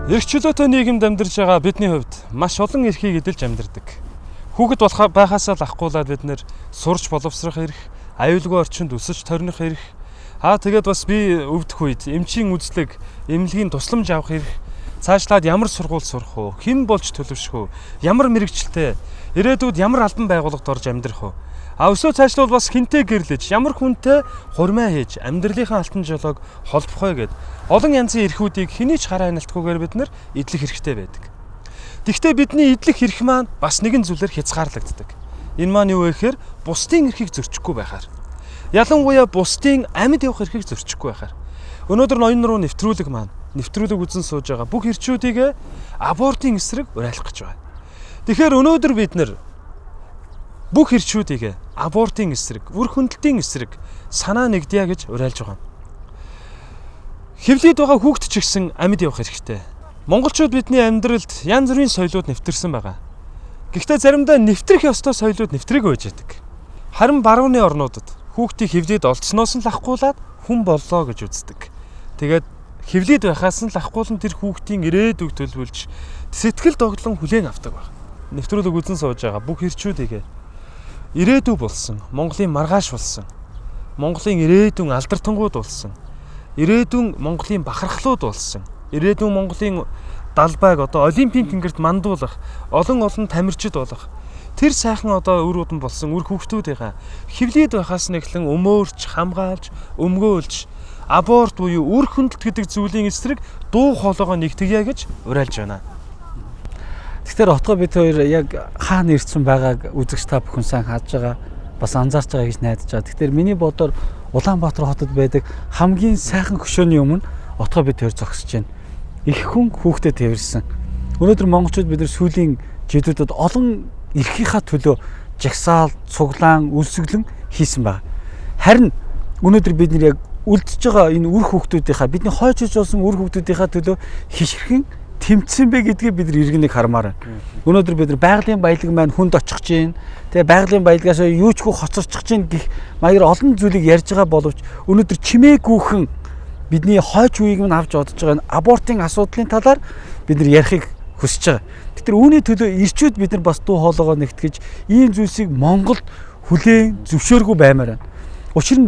Эрх чөлөөтэй нийгэмд амьдарч байгаа бидний хувьд маш олон эрхийг эдэлж амьдардаг. Хүүхэд байхаасаа лахгуулаад бид нэр сурч боловсрох эрх, аюулгүй орчинд өсөж торних эрх, тэгээд бас би өвдөх үед эмчийн үзлэг, эмнэлгийн тусламж авах эрх, цаашлаад ямар сургууль сурах уу, хэн болж төлөвшөх үү, ямар мэрэгчлээ, ирээдүйд ямар албан байгууллагад орж амьдрах уу. Өсөө цаашлал бас хинтээ гэрлэж, ямар хүнтэй хурмаа хийж амьдралынхаа алтан жолоог холбох вэ гэд олон янзын эрхүүдийг хэний ч хараа хяналтгүйгээр бид нар эдлэх хэрэгтэй байдаг. Гэхдээ бидний эдлэх эрх маань бас нэгэн зүйлээр хязгаарлагддаг. Энэ маань юу вэ гэхээр бусдын эрхийг зөрчихгүй байхаар. Ялангуяа бусдын амьд явах эрхийг зөрчихгүй байхаар. Өнөөдөр ноён руу нэвтрүүлэг үзэн сууж байгаа бүх эрчүүдийг абортын эсрэг уриалах гэж байна. Тэгэхээр өнөөдөр бид нар бүх эрчүүдийг абортын эсрэг, үр хөндөлтийн эсрэг санаа нэгдье гэж уриалж байгаа. Хэвлээд байгаа хүүхэд ч гэсэн амьд явах хэрэгтэй. Монголчууд бидний амьдралд янз бүрийн соёлууд нэвтэрсэн байгаа. Гэхдээ заримдаа нэвтрэх ёстой соёлууд нэвтрээгүй байж байдаг. Харин барууны орнуудад хүүхдийг хэвлээд олцсноос нь лахгуулаад хүн боллоо гэж үздэг. Тэгээд хэвлээд байхаас нь лахгуулан тэр хүүхдийн ирээдүйг төлөвлөж сэтгэл догтлон хүлээн авдаг байна. Нэвтрүүлэг үзэн сууж байгаа бүх эрчүүдийг ирээдүй болсон, Монголын маргааш болсон, Монголын ирээдүйн алдартангууд болсон, ирээдүйн Монголын бахархлууд болсон, ирээдүйн Монголын далбайг олимпийн тэнгэрт мандуулах, олон тамирчид болох тэр сайхан үр удам болсон үр хүүхдүүдийнхаа хэвлээд байхаас нь эхлэн өмөөрч, хамгаалж, өмгөөлж, аборт буюу үр хөндөлт гэдэг зүйлийн эсрэг дуу хоолойгоо нэгтгэе гэж уриалж байна. Тэгэхээр отгоо бид хоёр яг хаана ирсэн байгааг үзэгч та бүхэн сайн харж байгаа, бас анзаарч байгаа гэж найдаж байгаа. Тэгэхээр миний бодоор Улаанбаатар хотод байдаг хамгийн сайхан хөшөөний өмнө отгоо бид хоёр зогсож байна. Их хүн хүүхдэд тэрсэн. Өнөөдөр монголчууд бид нар сүүлийн жилүүдэд олон эрхийнхаа төлөө жагсаал, цуглаан, үлсгэлэн хийсэн байна. Харин өнөөдөр бид нар яг үлдэж байгаа энэ үр хүүхдүүдийнхаа бидний хойч болсон үр хүүхдүүдийнхаа төлөө хишгэрхэн тэмцсэн бэ гэдгийг бид нар иргэнийг хармаар байна. Өнөөдөр бид нар байгалийн баялаг маань хүнд очих гэж, тэгээ байгалийн баялагаас юу ч хөө хоцорчих гэж гэх маягаар олон зүйлийг ярьж байгаа боловч өнөөдөр чимээгүйхэн бидний хойч үеийг нь авч одож байгаа абортын асуудлын талаар бид нар ярихыг хүсэж байгаа. Тэгэхээр үүний төлөө ирчүүд бид нар бас дуу хоолойгоо нэгтгэж ийм зүйлсийг Монголд хүлээн зөвшөөргүй баймаар байна. Учир нь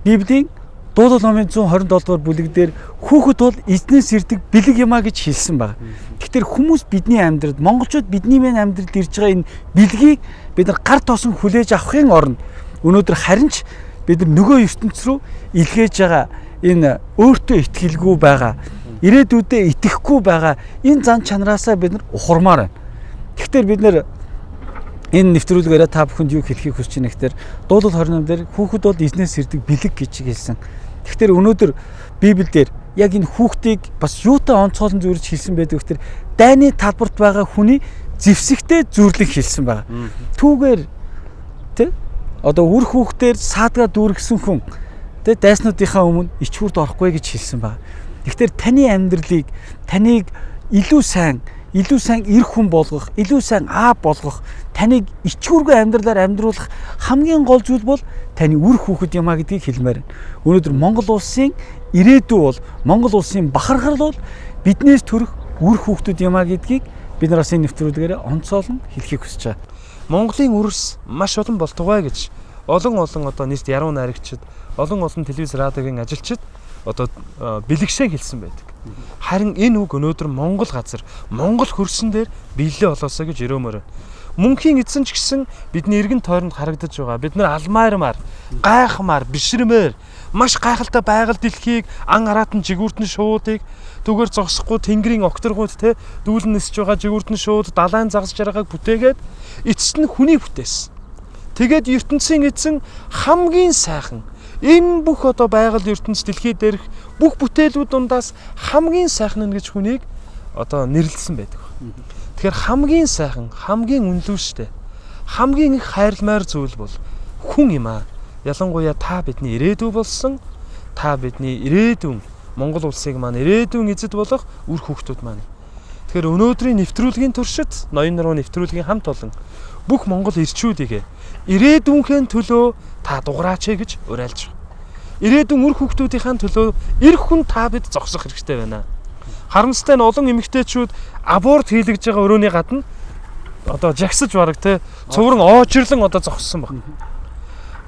Библийн Дуулал номын 127 дугаар бүлэг дээр хүүхэд бол эзнээс ирдэг бэлэг юмаа гэж хэлсэн байна. Тэгэхээр хүмүүс бидний амьдралд, монголчууд бидний амьдралд ирж байгаа энэ бэлгийг бид нар гар тоосон хүлээж авахын оронд өнөөдөр харин ч бид нар нөгөө ертөнц рүү илгээж байгаа энэ өөртөө итгэлгүй байгаа, ирээдүйдээ итгэхгүй байгаа энэ зан чанараасаа бид нар ухармаар байна. Тэгэхээр бид нар энэ нэвтрүүлгээрээ та бүхэнд юу хэлхийг хүсэж байна гэхээр Дуулал 28 дээр хүүхэд бол эзнээс ирдэг бэлэг гэж хэлсэн. Тэгэхээр өнөөдөр Библиэлд яг энэ хүүхдийг бас юутай онцгойлон зөвөрж хэлсэн байдаг гэхээр дайны талбарт байгаа хүний зэвсэгтэй зүрлэг хэлсэн байна. Түүгээр үр хүүхдээр саадгаа дүүргэсэн хүн дайснуудынхаа өмнө ичхүрд орохгүй гэж хэлсэн байна. Тэгэхээр таны амьдралыг таныг илүү сайн эр хүн болгох, илүү сайн аав болгох, таныг ичхүүргүй амьдралаар амьдруулах хамгийн гол зүйл бол таны үр хүүхэд юмаа гэдгийг хэлмээр байна. Өнөөдөр Монгол улсын ирээдүй бол, Монгол улсын бахархал бол биднээс төрөх үр хүүхдүүд юмаа гэдгийг бид нараас энэ нэвтрүүлгээр онцгойлон хэлхийг хүсэж байгаа. Монголын үрс маш олон болтугай гэж олон нийт яруу найрагчид, олон телевиз радиогийн ажилчид бэлэгшээ хэлсэн байдаг. Харин энэ үг өнөөдөр Монгол газар, Монгол хөрсөн дээр биелээ болоосоо гэж өрөөмөр. Мөнхийн эзэн ч гэсэн бидний эргэн тойронд харагдаж байгаа. Бид нар алмаармаар, гайхмаар, бишрэмээр маш гайхалтай байгаль дэлхийг ан араатан жигүүртэн шуудыг түгээр зогсохгүй тэнгэрийн окторгууд дүүлэн нисэж байгаа жигүүртэн шууд далайн загас жаргааг бүтээгээд эцэст нь хүний бүтээсэн. Тэгээд ертөнцийн эзэн хамгийн сайхан энэ бүх байгаль ертөнц дэлхий дээрх бүх бүтээлүүд дундаас хамгийн сайхан нь гэж хүнийг нэрлэлсэн байдаг. Тэгэхээр хамгийн сайхан, хамгийн үнэлүүштэй, хамгийн их хайрламар зүйл бол хүн юм аа. Ялангуяа та бидний ирээдүй болсон, та бидний ирээдүйн Монгол улсыг маань ирээдүйн эзэд болох үр хүүхдүүд маань. Тэгэхээр өнөөдрийн нэвтрүүлгийн туршид, ноён руу нэвтрүүлгийн хамт олон бүх Монгол ирчүүдийг ирээдүйнхэн төлөө та дугаараач гэж уриалж байгаа. Ирээдүйн үр хүүхдүүдийн төлөө эр хүн та бид зогсох хэрэгтэй байна. Харамсалтай нь олон эмэгтэйчүүд аборт хийлгэж байгаа өрөөний гадна одоо жагсаж бараг те цувран оочрлон одоо зогссон баг.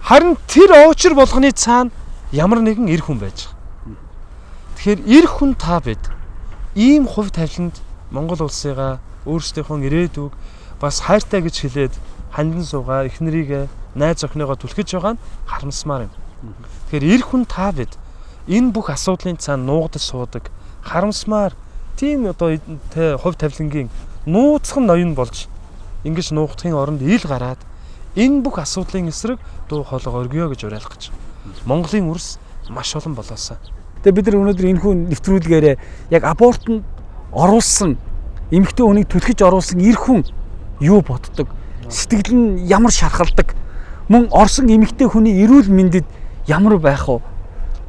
Харин тэр оочр болгоны цаана ямар нэгэн эр хүн байж байгаа. Тэгэхээр эр хүн та бид ийм хувь тавиланд Монгол улсыгаа өөрсдийнхөө ирээдүйг бас хайртай гэж хэлээд хандан суугаа их нарийгээ найз охиныгоо түлхэж байгаа нь харамсмаар юм. Тэгэхээр эр хүн та бид энэ бүх асуудлын цаана нуугдаж суудаг харамсмаар тийм одоо тэ хувь тавилангийн нууцхан ноён болж ингэж нуугдахын оронд ил гараад энэ бүх асуудлын эсрэг дуу хоолой оргиё гэж уриалах гэж. Монголын үрс маш олон болоосаа. Тэгээ бид нар өнөөдөр энэ хүн нэвтрүүлгээрээ яг абортод оруулсан эмэгтэй хүнийг түлхэж оруулсан эр хүн юу боддог? Сэтгэл нь ямар шархалдаг? Мөн орсон эмэгтэй хүний эрүүл мэндэд ямар байх вэ?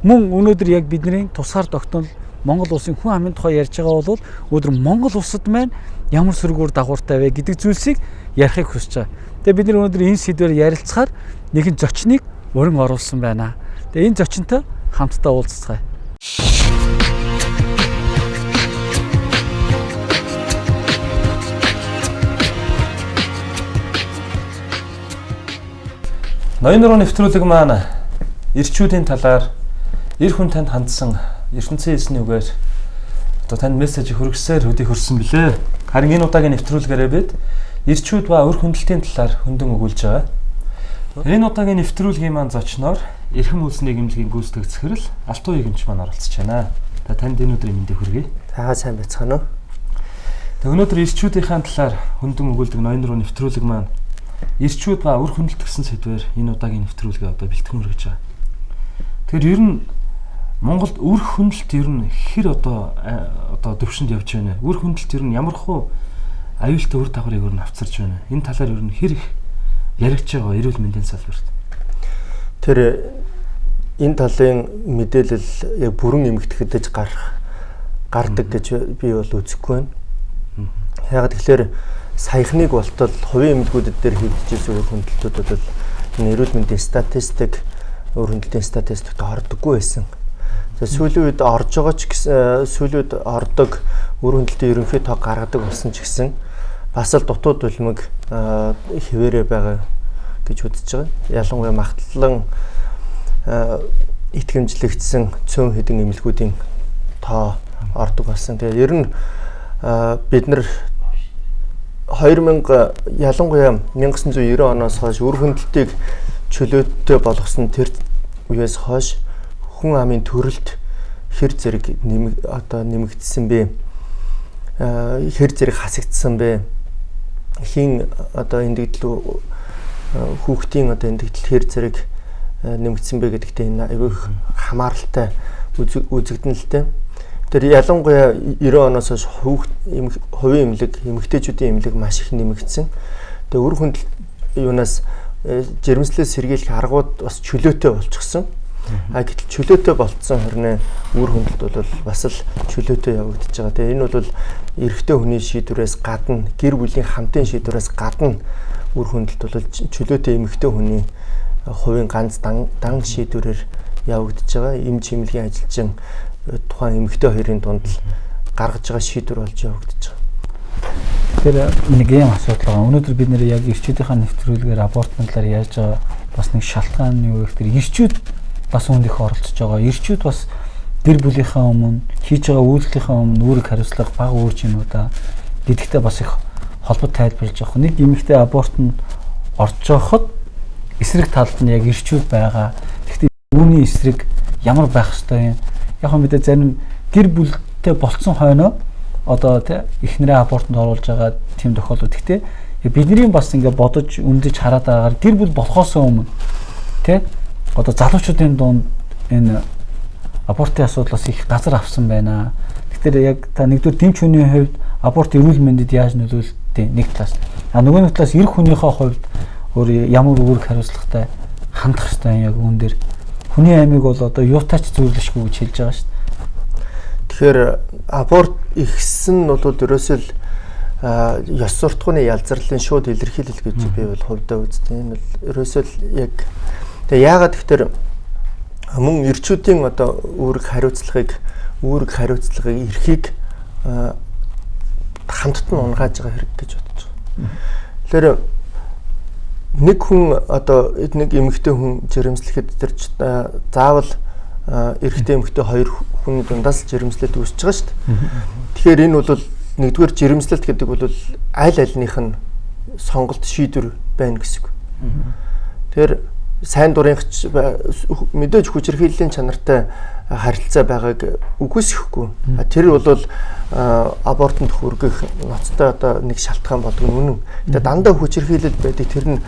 Мөн өнөөдөр яг бидний тусгаар тогтнол Монгол улсын хүн амын тухай ярьж байгаа бол өнөөдөр Монгол улсад маань ямар сөргөөр дагууртай вэ гэдэг зүйлсийг ярихыг хүсэж байгаа. Тэгээ бид нар өнөөдөр энэ сэдвээр ярилцахаар нэгэн зочныг өрн оруулсан байна. Тэгээ энэ зочинтой хамтдаа уулзцгаая. Ноён руу нэвтрүүлэг маань эрчүүдийн талаар эр хүн танд хандсан ертөнцийн эсний үгээр одоо танд мессеж хүргэсээр хөдий хөрсөн билээ. Харин энэ удаагийн нэвтрүүлгээрээ бид эрчүүд ба өр хүндлтийн талаар хөндөөн өгүүлж байгаа. Энэ удаагийн нэвтрүүлгийн маань зочноор эрхэм үйлсний гэмлэгийн гүйцэтгэгч захирал Алтуу Игэмч маань оролцож байна. За танд энэ өдрийн мэндийг хүргэе. Таа сайн байцгаана уу? Тэг өнөөдөр эрчүүдийн талаар хөндөөн өгүүлдэг ноён руу нэвтрүүлэг маань эрчүүд ба өр хүндлэлт гэсэн сэдвээр энэ удаагийн нэвтрүүлгээ одоо бэлтгэн хүргэж байгаа. Тэгэхээр ер нь Монголд өр хүндлэлт ер нь хэр одоо төвшөнд явж байна. Өр хүндлэлт ер нь ямар хуу аюултай үр дагаврыг ер нь авчирч байна. Энэ талаар ер нь хэр их яригдж байгаа эрүүл мэндийн салбарт. Тэр энэ талын мэдээлэл яг бүрэн эмэгтэйгдэж гардаг гэж би бол үзэхгүй байна. Ягаад тэгэхээр саяхныг болтол хувийн эмнэлгүүдэд дээр хийгдэж байгаа хүндлэлтүүд бол энэ эрүүл мэндийн статистик өр хүндлэлийн статистикт ордоггүй байсан. За сүүлийн үед орж байгаа ч гэсэн сүүлийн үед ордог өр хүндлэлтийн ерөнхий тоо гаргадаг болсон ч гэсэн бас л дутууд улмаг хэвээрээ байгаа гэж үзэж байгаа. Ялангуяа магтлан итгэмжлэгдсэн цөөн хэдэн эмнэлгүүдийн тоо ордог болсон. Тэгээ ер нь бид нар 2000 ялангуяа 1990 оноос хойш өр хүндлэлтийг чөлөөтэй болгосон тэр үеэс хойш хүн амын төрөлд хэр зэрэг нэмэгдсэн бэ? Хэр зэрэг хасагдсан бэ? Хин одоо эндэгдэл хүүхдийн одоо эндэгдэл хэр зэрэг нэмэгдсэн бэ гэдэгт энэ аюул хамааралтай үзэгдэн л дээ. Тэр ялангуяа 90 оноос хойш хувийн эмнэлэг, эмэгтэйчүүдийн эмнэлэг маш их нэмэгдсэн. Тэгээ өр хүндлэлт юунаас жирэмслээс сэргийлэх аргууд бас чөлөөтэй болчихсон. Гэтэл чөлөөтэй болцсон хорны өр хүндлэлт бол бас л чөлөөтэй явагдаж байгаа. Тэгээ энэ бол эрэгтэй хүний шийдвэрээс гадна, гэр бүлийн хамтын шийдвэрээс гадна өр хүндлэлт бол чөлөөтэй эмэгтэй хүний хувийн ганц дан шийдвэрээр явагдаж байгаа. Эм чимлэгийн ажилчин тухайн эмэгтэй хоёрын дунд гаргаж байгаа шийдвэр болж явагдаж байгаа. Тэр нэг юм асуудал байгаа. Өнөөдөр бид нэр яг эрчүүдийнхаа нэвтрүүлгээр абортын талаар яаж байгаа бас нэг шалтгаан нь юу вэ гэхээр эрчүүд бас үүнд их оролцож байгаа. Эрчүүд бас гэр бүлийнхаа өмнө хийж байгаа үйлдэлийнхаа өмнө үүрэг хариуцлага бага үүрж юмудаа гэдэгтээ бас их холбот тайлбарлаж байгаа. Нэг эмэгтэй абортод орж явахад эсрэг талд нь яг эрчүүд байгаа. Гэхдээ үүний эсрэг ямар байх ёстой юм? Яг мэдээ зарим гэр бүлтэй болцсон хойноо одоо тий эхнэрээ абортод оруулж байгаа тийм тохиолдол. Гэхдээ бидний бас ингээ бодож үндэж хараад байгаагаар гэр бүл болохоос өмнө тий одоо залуучуудын дунд энэ абортын асуудлаас их газар авсан байна. Тэгэхээр яг та нэгдүгээр дэмч хүний хувьд аборт эрүүл мэндэд яаж нөлөөлөлтэй нэг талаас. Нөгөө нэг талаас эрх хүнийхээ хувьд өөр ямар үүрэг хариуцлагатай хандах ёстой яг үүн дээр хүний амийг бол одоо юутаач зөвлөшгүй гэж хэлж байгаа шүү дээ. Тэгэхээр аборт ихсэн нь бол ерөөсөө л ёс суртахууны ялзарлалын шууд илэрхийлэл гэж би бол хувьдаа үздэг. Энэ бол ерөөсөө л яг тэгээ яагаад тэгэхээр мөн эрчүүдийн одоо үүрэг хариуцлагыг эрхийг хамтд нь унгааж байгаа хэрэг гэж бодож байгаа. Тэгэхээр нэг хүн одоо нэг эмэгтэй хүн жирэмслэхэд тэр заавал эрэгтэй эмэгтэй хоёр хүний дундаас жирэмслэлт үүсэж байгаа шүү дээ. Тэгэхээр энэ бол нэгдүгээр жирэмслэлт гэдэг бол аль альных нь сонголт шийдвэр байна гэсэн үг. Тэгэхээр сайн дурынхч мэдээж хүчирхийллийн чанартай харилцаа байгааг үгүйсэхгүй. Тэр бол абортонд хүргэх ноцтой одоо нэг шалтгаан болдог нь үнэн. Тэгээ дандаа хүчирхийлэл байдаг тэр нь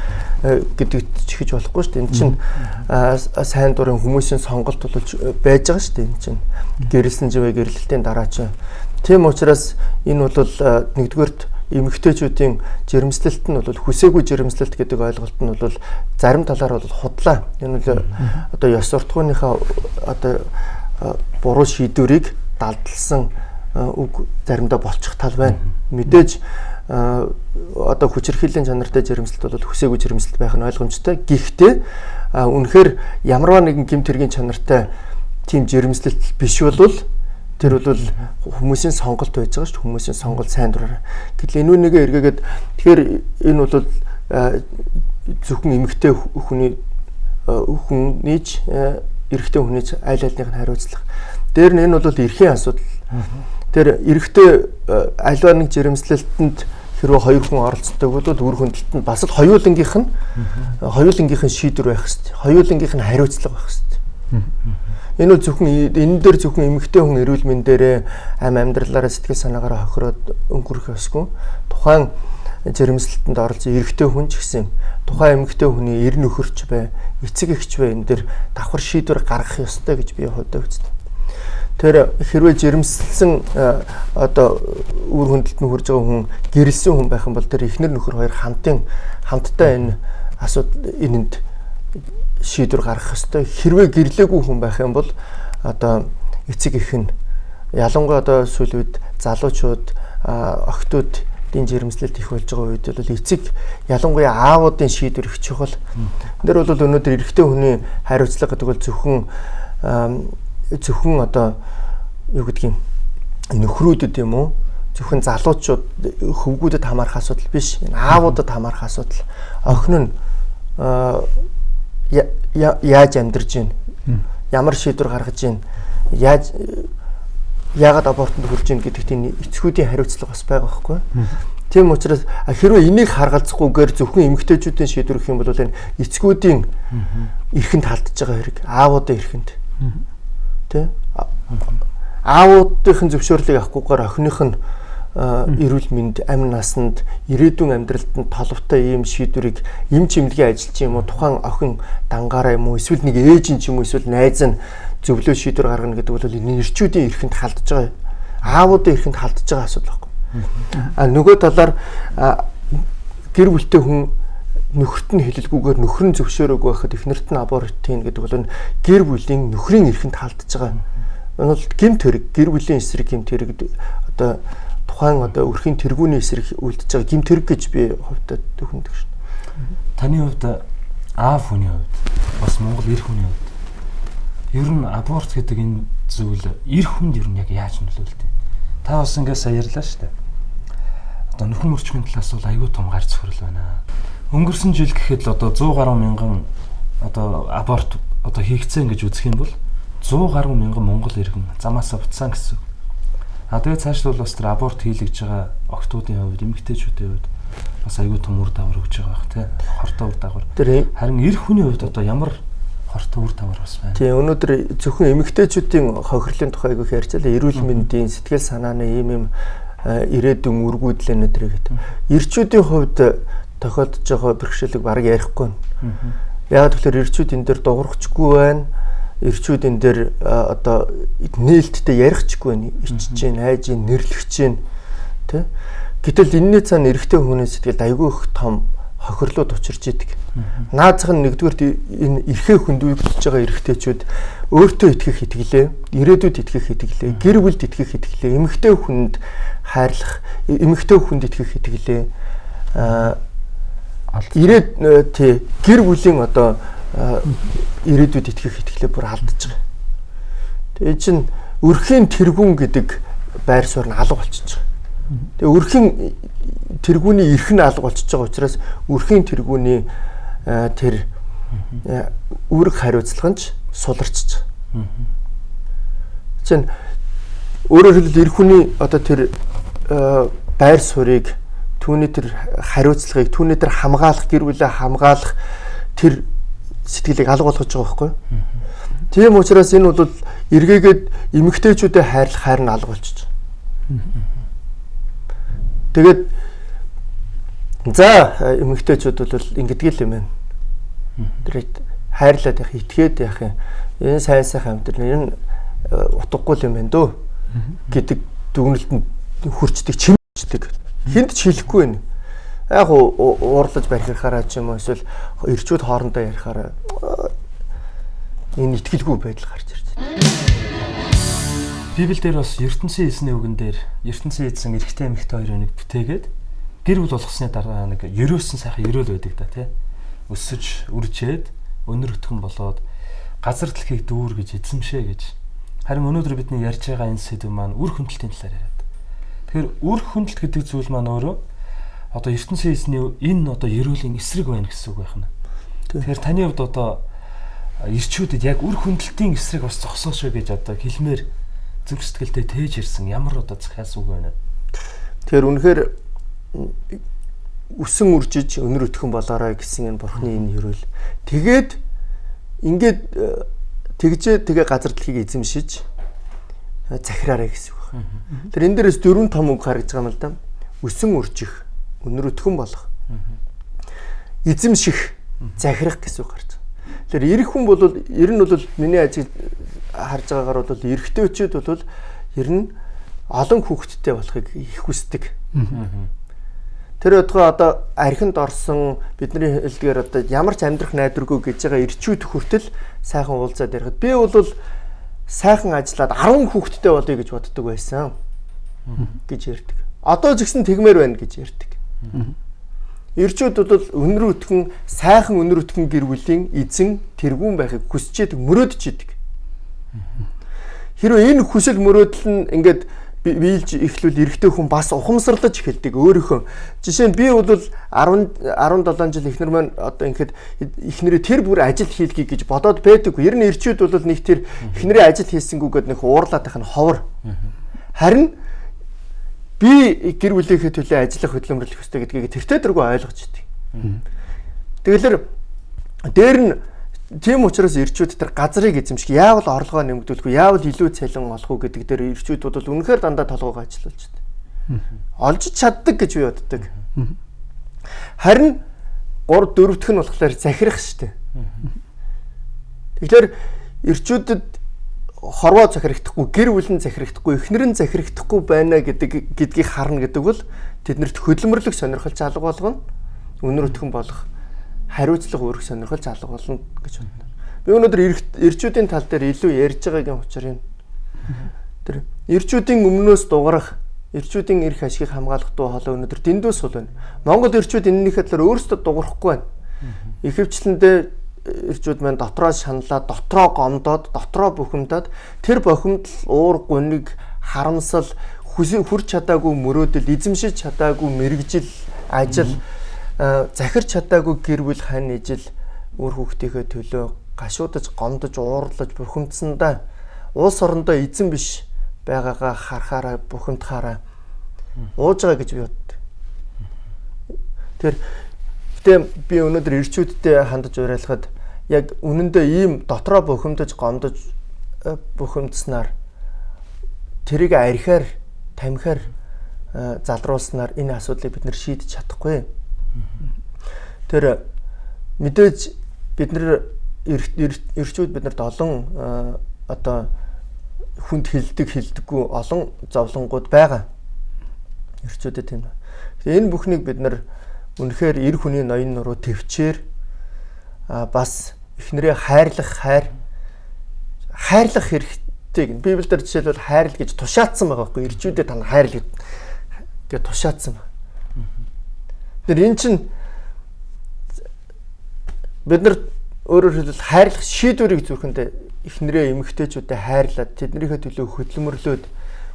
гэдэгт чихэж болохгүй шүү дээ. Энэ чинь сайн дурын хүмүүсийн сонголт болж байж байгаа шүү дээ. Энэ чинь гэрэлсэн живэ гэрлэлтийн дараа чинь. Тийм учраас энэ бол нэгдүгээрт эмэгтэйчүүдийн жирэмслэлт нь бол хүсээгүй жирэмслэлт гэдэг ойлголт нь бол зарим талаар бол худлаа. Энэ бол одоо ёс суртахууныхаа одоо буруу шийдвэрийг далдалсан үг заримдаа болчих тал байна. Мэдээж одоо хүчирхийллийн чанартай жирэмслэлт бол хүсээгүй жирэмслэлт байх нь ойлгомжтой. Гэхдээ үнэхээр ямарваа нэгэн гэмт хэргийн чанартай тийм жирэмслэлт биш бол тэр бол хүмүүсийн сонголт байж байгаа шүү дээ. Хүмүүсийн сонголт сайн дураараа. Гэтэл энэ үнэгээ эргээгээд тэгэхээр энэ бол зөвхөн эмэгтэй хүнийч эрэгтэй хүнийч аль альных нь хариуцлах. Дээр нь энэ бол эрхийн асуудал. Тэр эрэгтэй альва нэг жирэмслэлтэнд хэрвээ хоёр хүн оролцдог бол үр хөндлөлтөнд бас л хоёулангийнх нь шийдвэр байх хэрэгтэй. Хоёулангийнх нь хариуцлага байх хэрэгтэй. Энэ бол зөвхөн энэ дээр зөвхөн эмэгтэй хүн эрүүл мэнд дээрээ амьдралаараа сэтгэл санаагаараа хохироод өнгөрөх ёсгүй. Тухайн жирэмслэлтэнд оролцсон эрэгтэй хүн ч гэсэн тухайн эмэгтэй хүний эр нөхөрч бай, эцэг эгч бай энэ дээр давхар шийдвэр гаргах ёстой гэж би хувьдаа үздэг. Тэр хэрвээ жирэмсэлсэн одоо үр хөндлөлтөнд хүрж байгаа хүн гэрэлсэн хүн байх юм бол тэр эхнэр нөхөр хоёр хамтдаа энэ асуудал энэнд шийдвэр гаргах ёстой. Хэрвээ гэрлээгүй хүн байх юм бол одоо эцэг эх нь ялангуяа одоо сүүлийн үед залуучууд охтуудын жирэмслэлт их болж байгаа үед бол эцэг ялангуяа аавуудын шийдвэр их чухал. Тэр бол өнөөдөр эрэгтэй хүний хариуцлага гэдэг бол зөвхөн одоо юу гэдгийг нөхрүүдэд юм уу? Зөвхөн залуучууд хөвгүүдэд хамаарах асуудал биш. Энэ аавуудад хамаарах асуудал. Охин нь яаж амьдарч байна? Ямар шийдвэр гаргаж байна? Яагаад абортонд хүрж байна гэдэгт энэ эцгүүдийн хариуцлага бас байгаа байхгүй. Тийм учраас хэрвээ энийг харгалзахгүйгээр зөвхөн эмэгтэйчүүдийн шийдвэр гэх юм бол энэ эцгүүдийн эрхэнд халдж байгаа хэрэг, аавуудын эрхэнд. Тэ? Аавуудын зөвшөөрлийг авахгүйгээр охиных нь эрүүл мэнд, амь насанд, ирээдүйн амьдралд нь толовтой ийм шийдвэрийг чимлэгийн ажил ч юм уу, тухайн охин дангаараа юм уу, эсвэл нэг ээж нь ч юм уу, эсвэл найз нь зөвлөө шийдвэр гаргана гэдэг бол энэ эрчүүдийн эрхэнд халдж байгаа. Аавуудын эрхэнд халдж байгаа асуудал байхгүй. Нөгөө талаар гэр бүлтэй хүн нөхөрт нь хэлэлгүйгээр нөхөр нь зөвшөөрөөгүй байхад эхнэрт нь аборт хийн гэдэг бол гэр бүлийн нөхрийн эрхэнд халдж байгаа. Энэ бол гэмт хэрэг, гэр бүлийн эсрэг гэмт хэрэг одоо тухайн одоо өрхийн тэргүүний эсрэг үлдэж байгаа гэмт хэрэг гэж би хувьдаа төхөндөг шин. Таны хувьд аав хүний хувьд бас Монгол эр хүний хувьд ер нь аборт гэдэг энэ зүйл эр хүнд ер нь яг яаж нөлөөлдөг? Та бас ингээд сая ярьлаа шүү дээ. Одоо нөхөр мөрчмийн талаас бол аюул том гарц хөрөл байна. Өнгөрсөн жил гэхэд л одоо 100 гаруй мянган одоо аборт одоо хийгцэн гэж үзэх юм бол 100 гаруй мянган монгол иргэн замаасаа буцсан гэсэн. Тэгээд цааш бол бас тэр аборт хийлгэж байгаа охтуудын хувьд, эмэгтэйчүүдийн хувьд бас аюул том үр дагавар өгч байгаа бах тий. Хортой үр дагавар. Харин эр хүний хувьд одоо ямар хортой үр дагавар бас байна. Тий, өнөөдөр зөвхөн эмэгтэйчүүдийн хохирлын тухай айгүйх ярьжлаа. Эрүүл мэндийн сэтгэл санааны ийм ирээдүйн үргүүдлэн өдрийг гэдэг. Эрчүүдийн хувьд тохиолдож байгаа бэрхшээлийг бараг ярихгүй. Яг тэгэхээр эрчүүд энэ дээр дуурахчгүй байна. Эрчүүд энэ дээр одоо нээлттэй ярихчгүй байна. Ичж чинь, хайж чинь, нэрлэх чинь тий. Гэтэл энэний цаана эрэгтэй хүний сэтгэлд айгүй их том хохирлууд учирч идэг. Наазах нь нэгдүгээр энэ эрхээ хөндүүлж байгаа эрэгтэйчүүд өөртөө итгэх итгэлээ, ирээдүйд итгэх итгэлээ, гэр бүлд итгэх итгэлээ, эмэгтэй хүнд хайрлах, эмэгтэй хүнд итгэх итгэлээ, ирээд тий гэр бүлийн одоо ирээдүйд итгэх итгэлээ бүр алдаж байгаа. Тэгээ чинь өрхийн тэргүүн гэдэг байр суурь нь алга болчихж байгаа. Тэгээ өрхийн тэргүүний эрх нь алга болчихж байгаа учраас өрхийн тэргүүний тэр үүрэг хариуцлага нь суларчж байгаа. Чинь өөрөөр хэлбэл эрх хүний одоо тэр байр суурийг түүний тэр хариуцлагыг түүний тэр хамгаалах гэр бүлээ хамгаалах тэр сэтгэлийг алга болгож байгаа байхгүй. Тийм учраас энэ бол эргээгээд эмэгтэйчүүдэд хайрлах хайр нь алга болчихж байгаа. Тэгээд за эмэгтэйчүүд бол ингэдэг л юм байна. Тэр хайрлаад явах, итгээд явах юм. Энэ сайн сайхан амьтар энэ утгагүй юм байна дөө гэдэг дүгнэлтэнд хүрчдэг, чимчдэг. Хинт ч хэлэхгүй байна. Яг уурлаж барихаараа ч юм уу эсвэл ирчүүд хоорондоо ярихаараа энэ итгэлгүй байдал гарч ирж байна. Библиэлд бас ертөнцийн эзний үгэн дээр ертөнцийн эзэн эрэгтэй эмэгтэй хоёрыг нэг бүтээгээд гэр бүл болгосны дараа нэг ерөөсөн сайхан ерөөл байдаг да тий. Өсөж үржээд өнөр өтгөн болоод газар дэлхийг дүүр гэж эзэмшээ гэж. Харин өнөөдөр бидний ярьж байгаа энэ сэдв маань үр хөндлөлтийн талаар яриад. Тэгэхээр үр хөндлөлт гэдэг зүйл маань өөрөө одоо ертөнцийн эзний энэ одоо ерөөлийн эсрэг байна гэсэн үг байна. Тэгэхээр таны хувьд одоо ирчүүдэд яг үр хөндлөлтийн эсрэг бас зогсоошоо гэж одоо хэлмээр зүрх сэтгэлдээ тээж ирсэн ямар одоо захиас үг байна. Тэгэхээр үнэхээр өсөн үржиж өнөр өтгөн болоорой гэсэн энэ бурхны энэ ерөөл. Тэгээд ингээд тэгээ газар дэлхийг эзэмшиж захираарай гэсэн үг байна. Тэр энэ дээрээс дөрвөн том үг харагдж байгаа юм л да. Өсөн үржих, өнөр өтгөн болох. Эзэмших, захирах гэсэн үг гарч байгаа. Тэр ирэх хүн бол ер нь бол миний ажиг харж байгаагаар бол эрэгтэйчүүд бол ер нь олон хүүхэдтэй болохыг их хүсдэг. Тэр одоо архинд орсон бидний хэлдгээр одоо ямар ч амьдрах найдваргүй гэж байгаа ирчүүд хүртэл сайхан уулзаад ярихад би бол сайхан ажиллаад 10 хүүхэдтэй болъё гэж боддог байсан гэж ярьдаг. Одоо згсэн тэгмээр байна гэж ярьдаг. Ирчүүд бол өнөр өтгөн сайхан өнөр өтгөн гэр бүлийн эзэн тэргүүн байхыг хүсчээд мөрөөдөж идэг. Хэрвээ энэ хүсэл мөрөөдөл нь ингээд биелж эхлүүл эрэгтэй хүн бас ухамсарлаж эхэлдэг өөрийнхөө. Жишээ нь би бол 17 жил эхнэр маань одоо ингээд эхнэрээ тэр бүр ажил хийлгий гэж бодоод байдаггүй. Ер нь ирчүүд бол нэг тэр эхнэрээ ажил хийсэнгүүгээд нэг уурлаад байх нь ховор. Харин би гэр бүлийнхээ төлөө ажиллах хөдөлмөрлөх ёстой гэдгийг тэртээ дөрвөө ойлгож идэг. Тэгэхээр дээр нь тийм учраас ирчүүд тэр газрыг эзэмших яавал орлогоо нэмэгдүүлэх үү, яавал илүү цалин олох уу гэдэг дээр ирчүүд бол үнэхээр дандаа толгойгоо ажиллуулж байна. Олж чаддаг гэж би боддог. Харин 3 4-т нь болохоор захирах штэ. Тэгэхээр ирчүүдэд хорвоо захирагдахгүй, гэр бүлэн захирагдахгүй, эхнэр нь захирагдахгүй байна гэдгийг харна гэдэг бол тэднэрт хөдөлмөрлөх сонирхол алга болгоно. Өнөр өтгөн болох хариуцлага өөрөх сонирхол алга болно гэж бодно. Би өнөөдөр ирчүүдийн тал дээр илүү ярьж байгаагийн учир юм. Тэр ирчүүдийн өмнөөс дугарах, ирчүүдийн эрх ашигыг хамгаалах дуу хоолой өнөөдөр дэндүү сул байна. Монгол ирчүүд энэнийхээ талаар өөрсдөө дуурахгүй байна. Ихэвчлэндээ ирчүүд маань дотроо шаналаад, дотроо гомдоод, дотроо бухимдаад тэр бохимдол уур гуниг харамсал хүрч чадаагүй мөрөөдөл, эзэмшиж чадаагүй мэрэгжил, ажил захирч чадаагүй гэр бүл хань ижил үр хүүхдийнхээ төлөө гашуудаж, гомдож, уурлаж, бухимдсандаа улс орондоо эзэн биш байгаагаа харахаараа, бухимдахаараа ууж байгаа гэж би боддог. Тэгэхээр би өнөөдөр ирчүүдтэй хандаж уриалахад яг үнэндээ ийм дотроо бухимдаж, гомдож, бухимдснаар тэрийг архиар, тамхиар залруулснаар энэ асуудлыг бид нэр шийдэж чадахгүй. Тэр мэдээж бид нар ирчүүд биднэрт олон одоо хүнд хилдэггүй олон зовлонгууд байгаа. Ирчүүдэд тийм. Энэ бүхнийг бид нар үнэхээр эр хүний ноён нуруу төвчээр бас эхнэрээ хайрлах хэрэгтэй. Библиэлд жишээлбэл хайрл гэж тушаацсан байгаа байхгүй. Ирчүүдэд тань хайрл гэж тушаацсан байна. Тэр эн чинь бид нар өөрөөр хэлбэл хайрлах шийдвэрийг зүрхэндээ эхнэрээ эмэгтэйчүүдэд хайрлаад тэднийхээ төлөө хөдөлмөрлөөд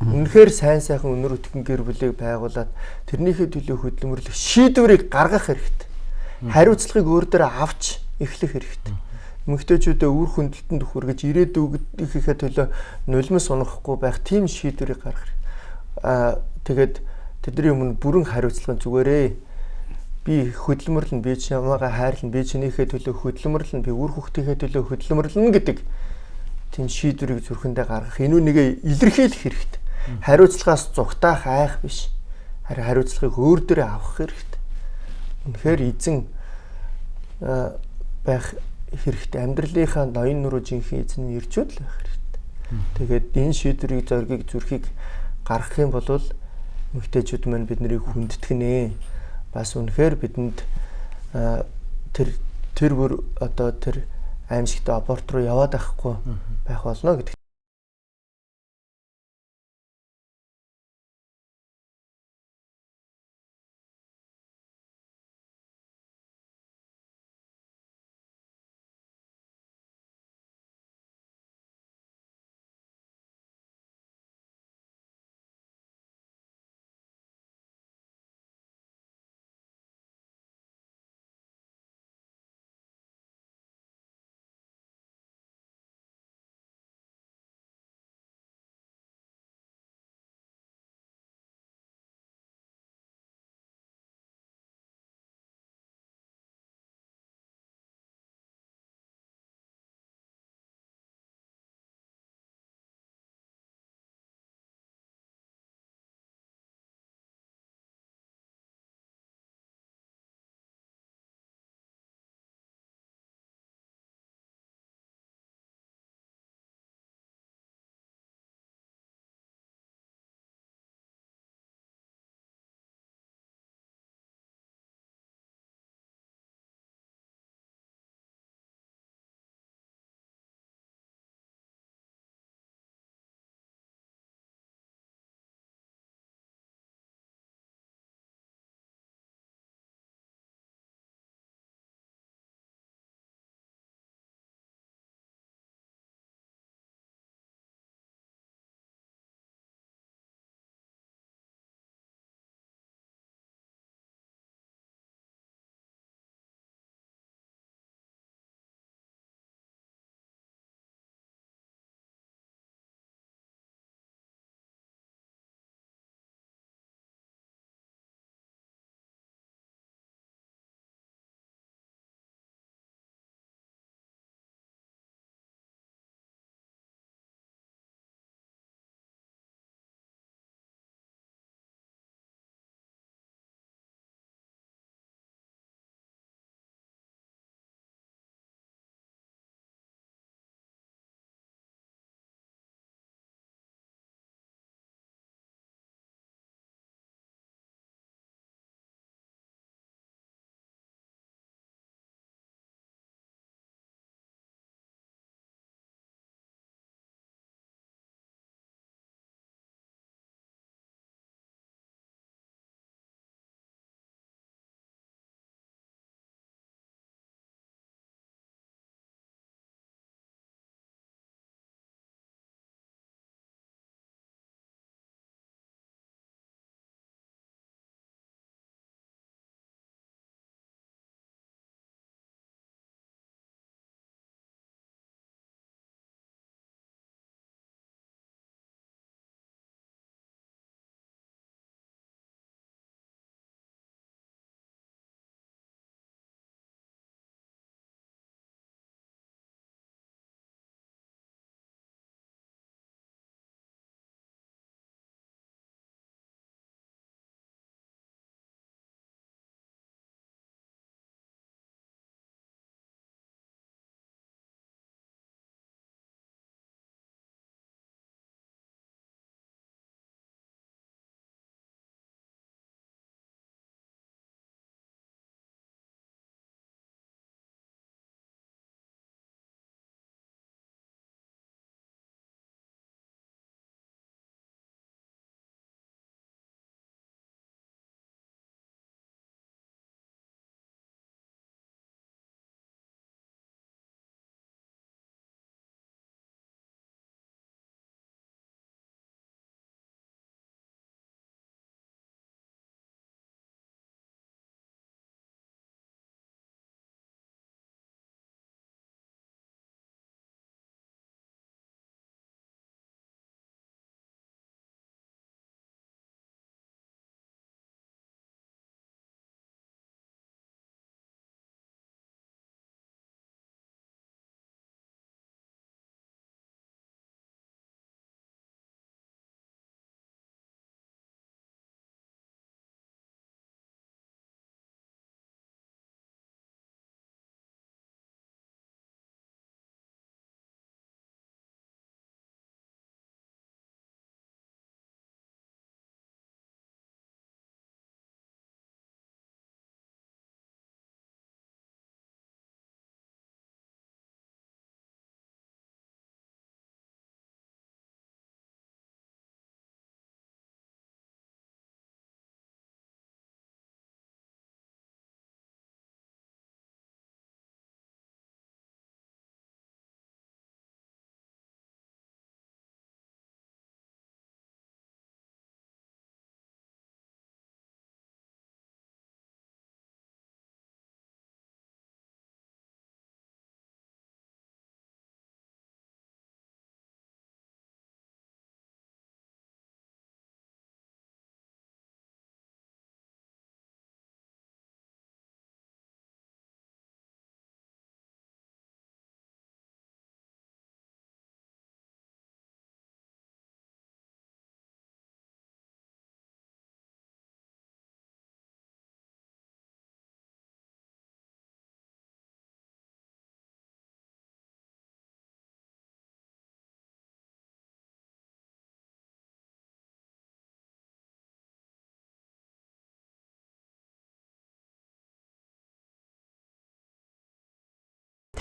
үнэхээр сайн сайхан өнөр өтгөн гэр бүлийг байгуулад тэрнийхээ төлөө хөдөлмөрлөх шийдвэрийг гаргах хэрэгтэй. Хариуцлагыг өөр дээрээ авч эхлэх хэрэгтэй. Эмэгтэйчүүдэд үр хөндлөлтөнд хүргэж ирээдүйгийнхээ төлөө нулимс унахгүй байх тийм шийдвэрийг гаргах. Тэгээд тэдний өмнө бүрэн хариуцлага зүгээрээ би хөдөлмөрлөн би чамайгаа хайрлан би чинийхээ төлөө хөдөлмөрлөн би үр хүүхдийнхээ төлөө хөдөлмөрлөн гэдэг тийм шийдвэрийг зүрхэндээ гаргах. Энэ үнийг илэрхийлэх хэрэгтэй. Хариуцлагаас зүгтаах айх биш. Харин хариуцлагыг өөр дээрээ авах хэрэгтэй. Үнэхээр эзэн байх хэрэгтэй. Амьдралынхаа ноён нуруу жинхэнэ эзэн нь ирчүүд л байх хэрэгтэй. Тэгээд энэ шийдвэрийг зоргийг зүрхийг гаргах юм бол эмэгтэйчүүд маань биднийг хүндэтгэнэ. Бас үнэхээр бидэнд тэр бүр одоо тэр аимшигтай аборт руу яваад байхгүй байх болно гэдэг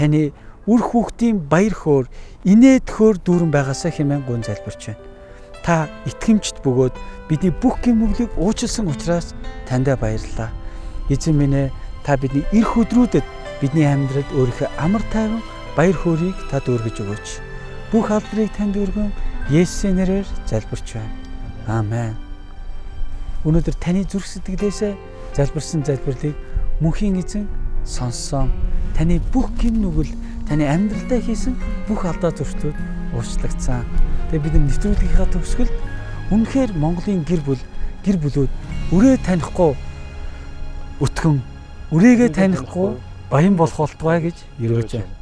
таны үр хүүхдийн баяр хөөр, инээд хөөр дүүрэн байгаасаа хэмээн гун залбирч байна. Та итгэмжт бөгөөд бидний бүх гэмнүглийг уучлсан учраас таньда баярлалаа. Эзэн минь ээ, та бидний ирэх өдрүүдэд бидний амьдралд өөрийнхөө амар тайван баяр хөөргийг та дүүргэж өгөөч. Бүх алдрыг танд өргөн Есүсийн нэрээр залбирч байна. Аамен. Өнөөдөр таны зүрх сэтгэлээсээ залбирсан залбирлыг мөнхийн эзэн сонссон. Таны бүх гэмнүгэл, таны амьдралдаа хийсэн бүх алдаа зөрчлүүд уучлагдсан. Тэгээ бид нэвтрүүлгийнхаа төгсгөлд үнэхээр Монголын гэр бүлүүд үрээ танихгүй өтгөн, үрээгээ танихгүй баян болох болтугай гэж өрөөж байна.